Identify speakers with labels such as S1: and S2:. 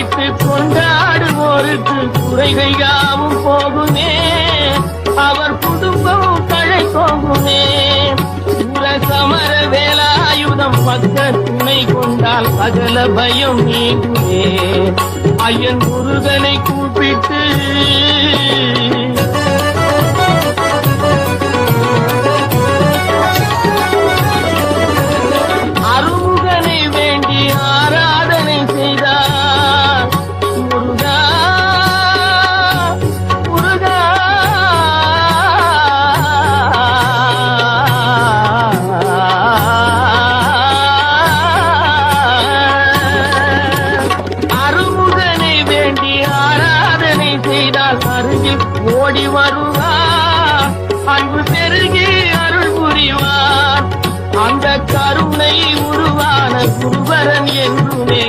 S1: வைத்து கொண்டாடுவோருக்கு குறைகள் யாவும் போகுமே, அவர் குடும்பம் தழை போகுமே. சூர சமர வேலாயுதம் பக்க துணை கொண்டால் சகல பயம் நீங்குமே. ஐயன் முருகனை கூப்பிட்டு அருமுகனை வேண்டி ஆராதனை செய்தார். முருகா முருகா அருமுகனை வேண்டி ஆராதனை செய்தால் அருகில் ஓடி வருவார். அன்பு பெருகி அருள் புரிவார். அந்த கருணை உருவான குருவரன் என்றுமே